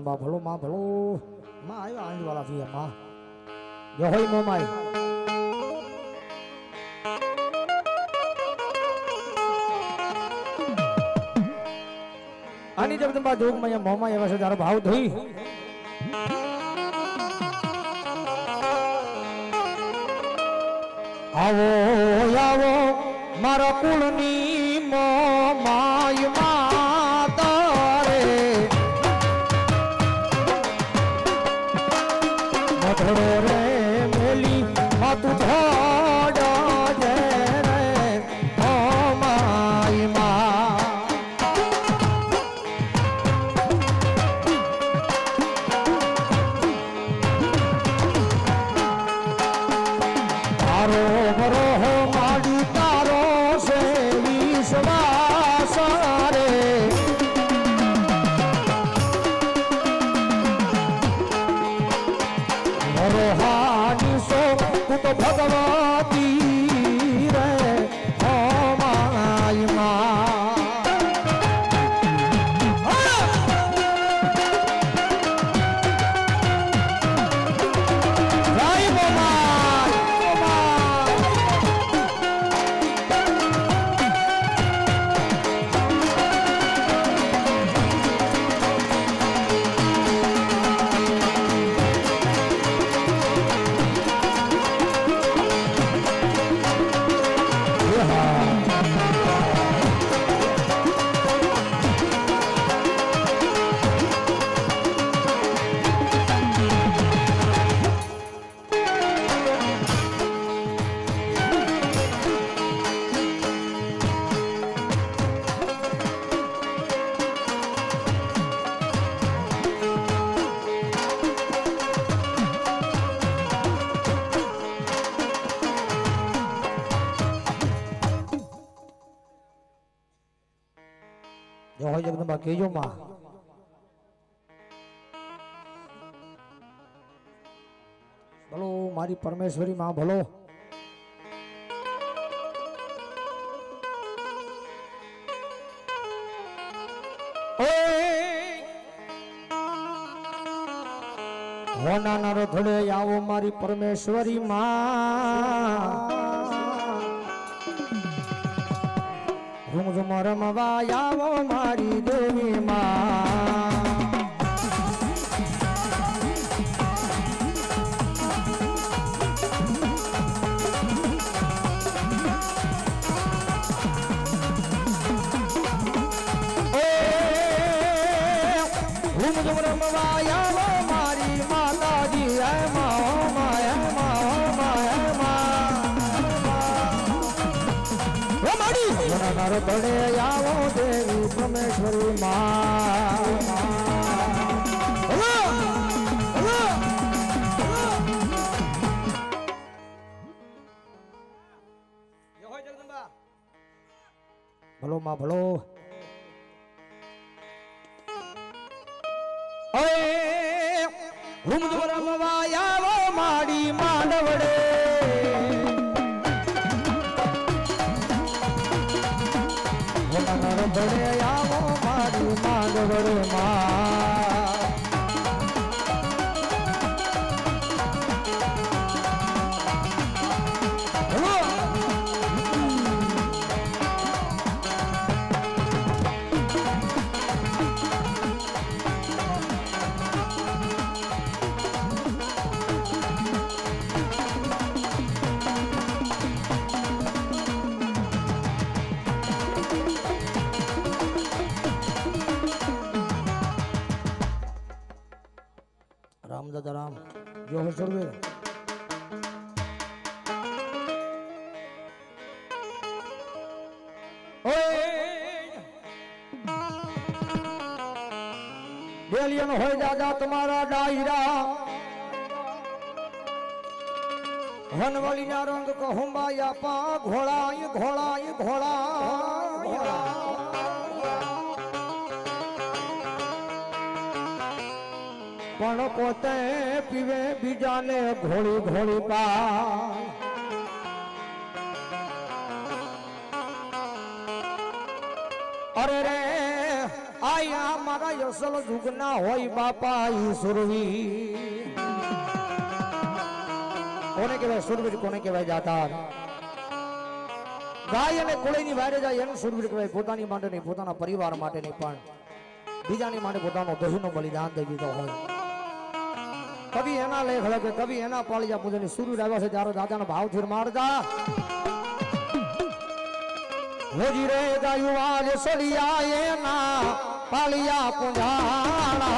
માં ભલો માં ભલો માં આવ્યા આંજ વાળા થી માં જો હોય મોમાઈ આની જગદંબા જોગમાં મોમાઈ એવા છે તારો ભાવ ધોઈ આવો આવો મારા કુળની મોમાઈ માતા રે મધડો રે મેલી માતું ધોડો જે રે મોમાઈ મા તારો ભરો માડી તારો છે વિશ્વાસ રે રોહાની સો તું તો ભગવતી રે હો માય મા જો હોય જગદંબા કેજો માં ભલો મારી પરમેશ્વરી માં ભલો હોના નારો ધડે આવો મારી પરમેશ્વરી માં રૂમ રૂમ રમવા આવો મારી દેવી માં રૂમ રૂમ રમવા આવો મારી માતાજી હે નારો ધડે આવો દેવી પરમેશ્વરી માં ભલો માં ભલો રૂમ રમવા આવો માડી માંડવડે ધડે આવો મારી માંડવડે માં राम दादा राम जो हो सर्वे डेलियन हो दादा तुम्हारा डायरा हनवली ना रंग कहूंबा या पा घोड़ा घोड़ा घोड़ा पण पोते पीवे बीजाने घोड़ी घोड़ी पा अरे रे आ આ મારા અસલ જુગના હોય બાપા ઈ સુરવી કોને કહેવાય સુરવીર કોને કહેવાય જાતા ગાય અને કોળીની વારે જાય એનું સુરવીર કહેવાય પોતાની માટે નહીં પોતાના પરિવાર માટે નહીં પણ બીજાની માટે પોતાનો દહીંનો બલિદાન દઈ દીધો હોય કવિ એના લેખ લખે કવિ એના પાળિયા પૂજનની સુરવીર આવ્યા છે ત્યારે દાદાનો ભાવથી મારતા હોજી રે ગાયું આજ સળિયા એના પાળિયા પૂજાણા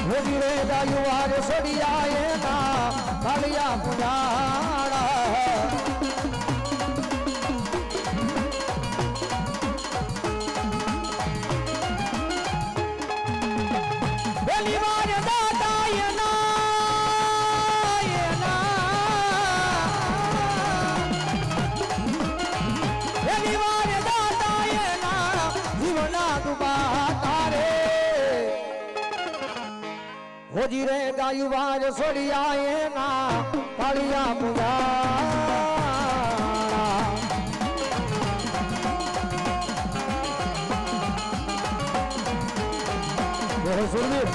હોજી રે ગાયું આજ સળિયા એના પાળિયા પૂજાણા હોજી રે ગાયું વાર સોડિયા એના પાળિયા પૂજા સુરવીર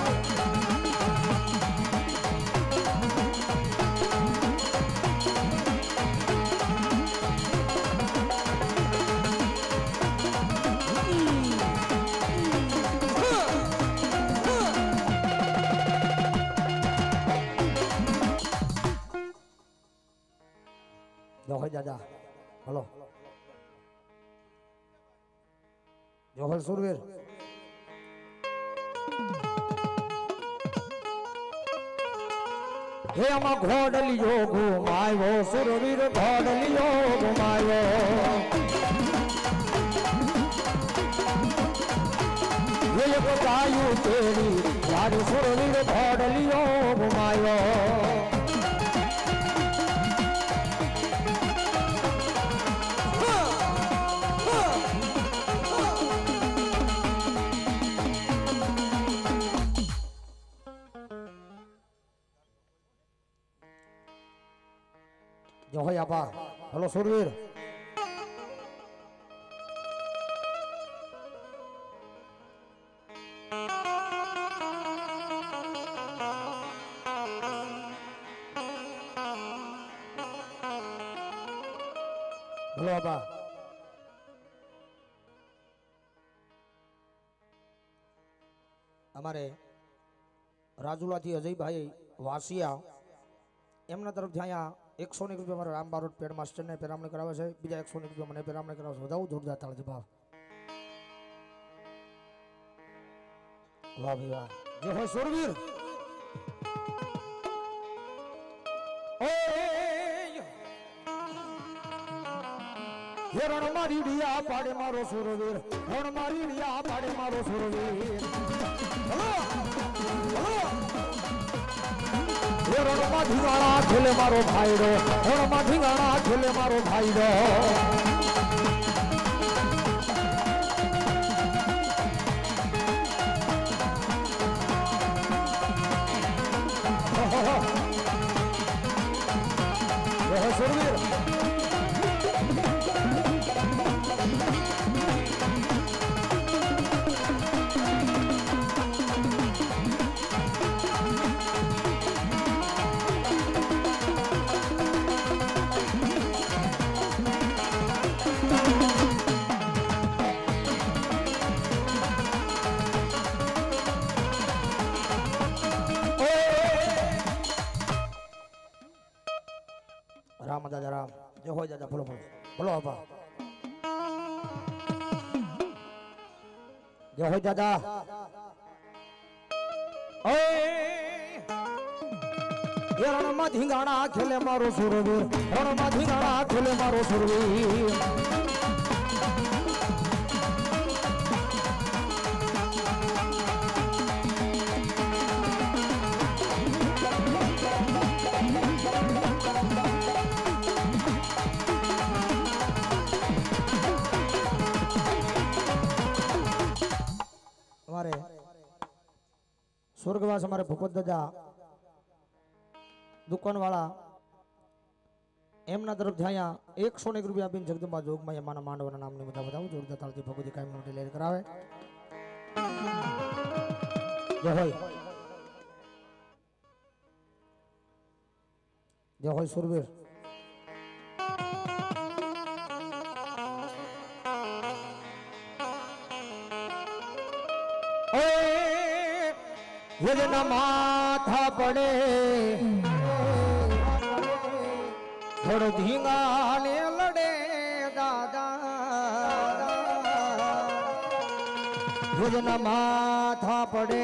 જોહર દાદા હલો જોહર સુરવીર હે આમાં ઘોડલિયો ઘુમાયો સુરવીર ઘોડલિયો ઘુમાયો એક ગાયું તેરી યાર સુરવીર ઘોડલિયો ઘુમાયો જોહર આપા હલો સુરવીર હલો આપા અમારે રાજુલાથી અજયભાઈ વાસિયા એમના તરફથી અહીંયા 100 રૂપિયા મારા રામ બારોટ પેડ માસ્ટરને પેરામણી કરાવે છે બીજા 100 રૂપિયા મને પેરામણી કરાવે છે વધાવું જોરદાર તાળજી ભાવ વાહ ભાઈ વાહ જે હોય સુરવીર રણ મારી ડિયા પાડે મારો સુરવીર રણ મારી ડિયા પાડે મારો સુરવીર હલો હલો રણમાં ધીંગાણા ખેલે મારો ભાઈડો રણમાં ધીંગાણા ખેલે મારો ભાઈડો સુરવીર રામ દાદા રામ જો હોય દાદા બોલો બોલો બોલો આપા જો હોય દાદા રણમાં ધીંગાણા ખેલે મારો સુરવીર રણમાં ધીંગાણા ખેલે મારો સુરવીર स्वर्गवास हमारे भूपत दादा दुकान वाला એમના તરફથી અહીંયા 101 રૂપિયા આપીને જગદંબા જોગમાં એમાંના માંડવાના નામની બધા બતાવું જોરદાર તાળથી ભગવતી કાયમ નો ડિલેર કરાવે જય હોય સુરવીર યજના માથા પડે થોડો ધીંગાને લડે દાદા યજના માથા પડે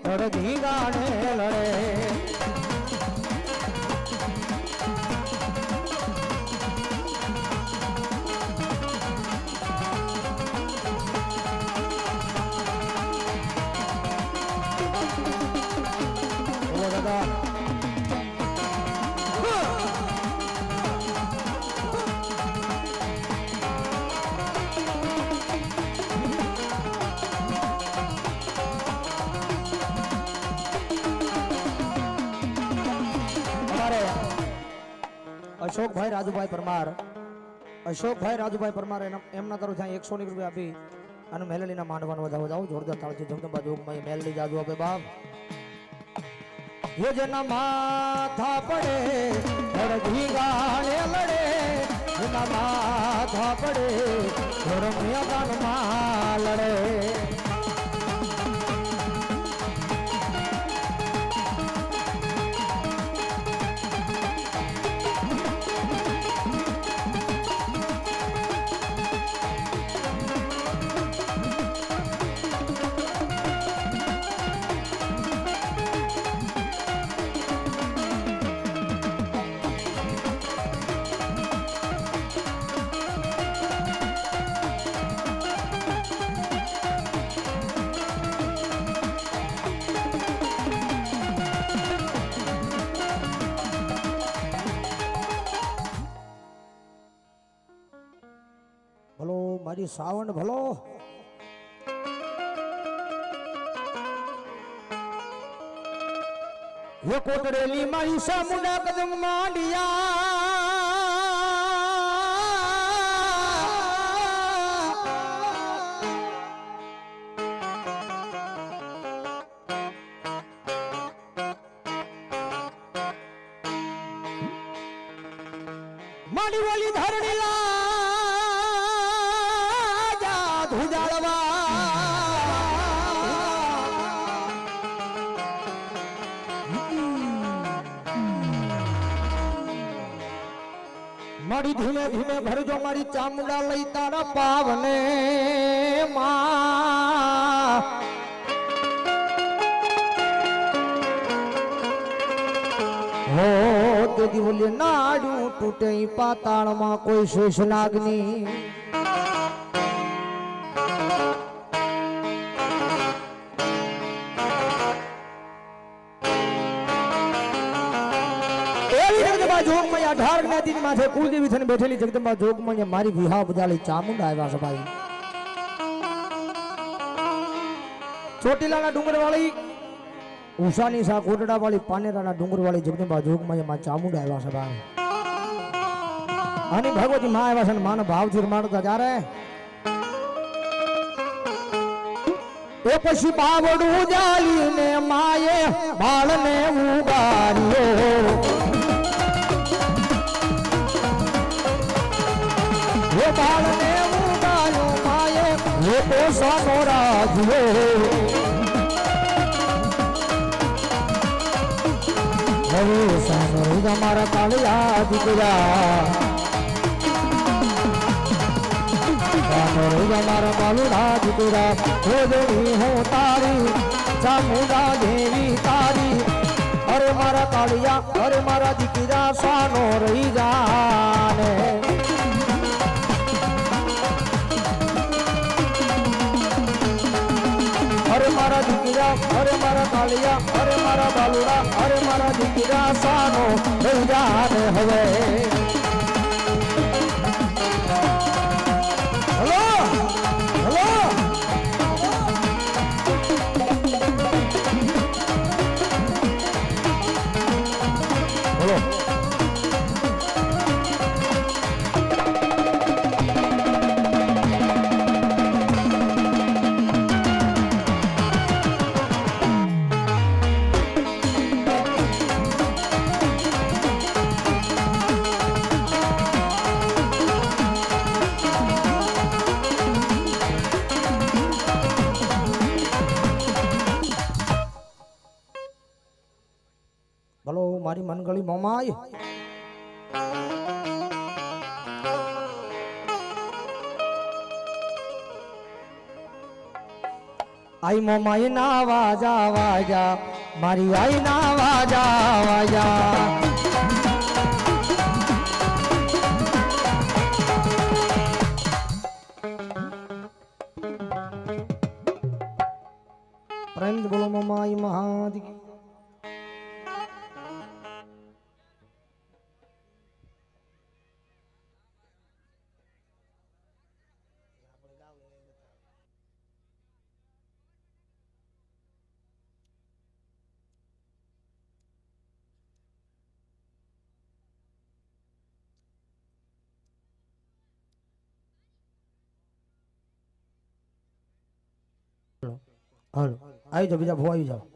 થોડો ધીંગાને લડે અશોકભાઈ રાજુભાઈ પરમાર એમના તરફથી 101 રૂપિયા આપી અને મેલડીના માંડવાનો વધાવો જોરદાર તાળથી જગદંબા જોગમાં મેલડી જાદુ આપે બાપ યજના માથા પડે ધરધી ગાળે લડે યજના માથા પડે ધર્મ મેદાનમાં લડે ભલો મારી સાવણ ભલો ये कोटरेली मारी सामुंडा कदम मांडिया माड़ी वाली धरणी ला जा धुजाड़वा मारी धीमे धीमे भरजो मारी चामुंडा लई तारा पावने मां हो तेदी बोले नाडू टूटे पाताल में कोई शेष नागनी कुलदेवी थने बैठेली जगदंबा जोग में मारी विवाह बजाली चामुंडा आया से भाई ચોટીલાના ડુંગર વાળી ઉષાની સા કોટડા વાળી પાનેરાના ડુંગર વાળી જગદંબા જોગ માં માં ચામુંડા આવ્યા છે ભાઈ અને ભગવતી માં આવ્યા છે માનો ભાવથી માણતા જારે એ પછી બાવડું જાલીને માએ બાળને ઉગાર્યો એ બાળને ઉગાર્યો માએ એ તો સોનો રાજ્યો हरे सामरो हमारा कालिया दिखरा सामरो हमारा बालुड़ा दिखरा हो देवी हो तारी चामुंडा देवी तारी अरे मारा कालिया अरे मारा दिखरा सानो रही जाने अरे मारा दिखरा अरे मारा कालिया अरे मारा बालुड़ा अरे मारा दिखरा सानो रही जाने हवे हेलो हेलो हेलो ભલો મારી મનગળી મોમાય આઈ મોમાય ના વાજા વાજા મારી આઈ ના વાજા વાજા પ્રેમ બોલો મોમાય મહાદી હાલો આવી જાઓ બીજા ભો આવી જાઓ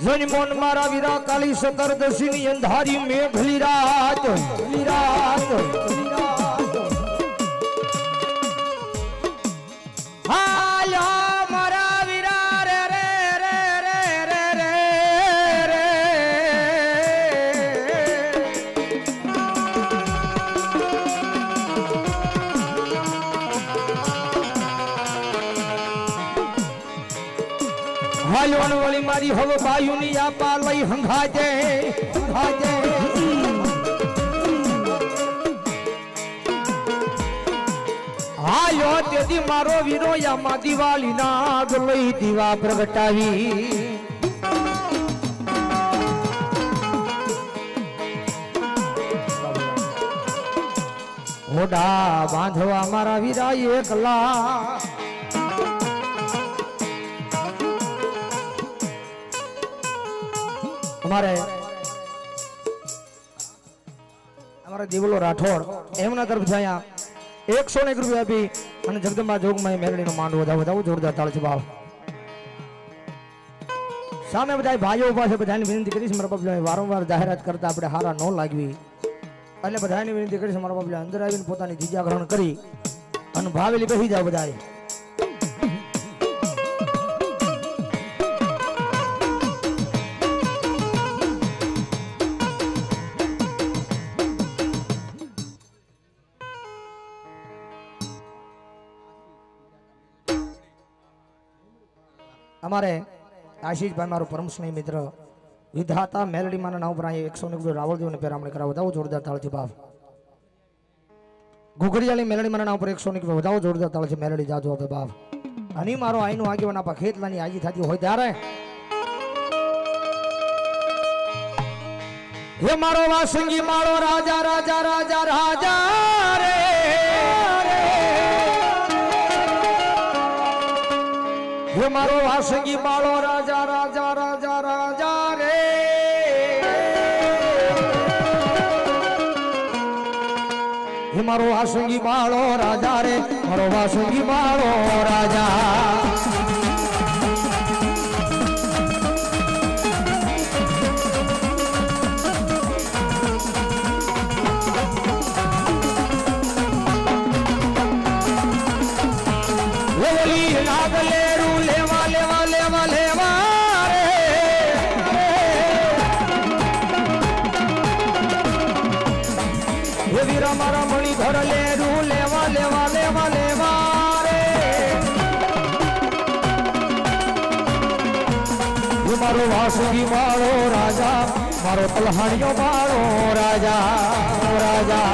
જોની મોન મારા વીરા કાલી સતરદશી ની અંધારી મેઘલી રાત હાયા મારા વીરા રે રે રે રે રે રે રે હાયોન વળી મારી હવે બાયુની આપા લઈ હંગાજે હાયો તેથી મારો વીરો યામાં દિવાળી ના આગ લઈ દીવા પ્રગટાવી હોડા બાંધવા મારા વીરા એકલા અમારા દેવલો રાઠોડ એમના તરફ અહીંયા 101 રૂપિયા આપી અને જગદંબા જોગમાં મેલડીનો માંડ વધાવો જોરદાર તાળ છે બાપ સામે બધા ભાઈઓ પાસે બધાની વિનંતી કરીશ મારા બાપલા વારંવાર જાહેરાત કરતા આપણે હારા ન લાગવી એટલે બધાની વિનંતી કરીશ મારા બાપલા અંદર આવીને પોતાની જીજા ગ્રહણ કરી અને ભાવેલી બેસી જાવ બધા અમારે આશીષભાઈ મારો પરમ સ્નેહી મિત્ર વિધાતા મેલડી માના નામ પર 100 રાવળદેવને પેરામણી કરાવો વધાવો જોરદાર તાળ છે બાપ ઘુઘડિયાળી મેલડી માના નામ પર 100 વધાવો જોરદાર તાળ છે મેલડી જાજો હવે બાપ અને મારો આઈનો આગેવાન આપા ખેતલાની આજી થતી હોય ત્યારે હે મારો વાસંગી માળો રાજા રાજા રાજા રાજા રે હે મારો વાસંગી માળો રાજા રાજા રાજા રાજા રે હે મારો વાસંગી માળો રાજા રે મારો વાસંગી માળો રાજા નાગલેરું લેવા લેવા લેવા લેવા રે વીરા મારા મણિધર લેરું લેવા લેવા લેવા લેવા રે મારો વાસુકી માળો રાજા મારો તલહાણીઓ માળો રાજા રાજા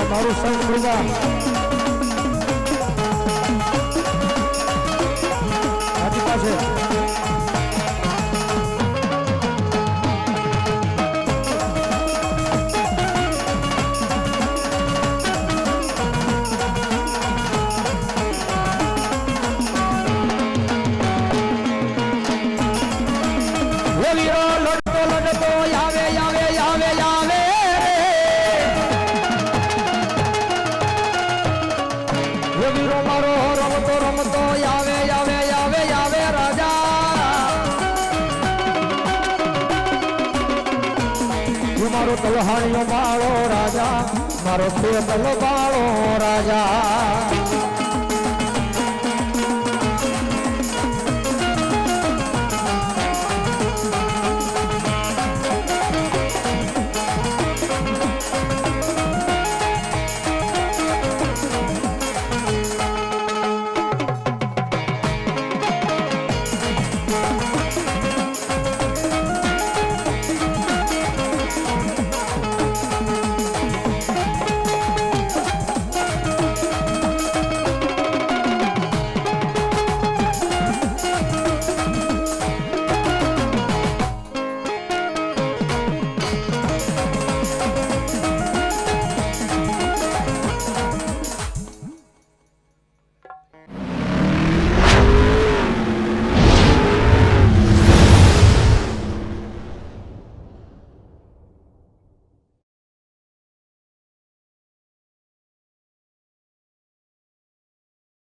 મારું સંત મુર્ગા આપણી પાસે લડતો લડતો આવે આવે આવે આવે વીરો મારો રમતો રમતો આવે આવે આવે આવે રાજા મારો તલહાણીઓ માળો રાજા મારો પેતલો બાળો રાજા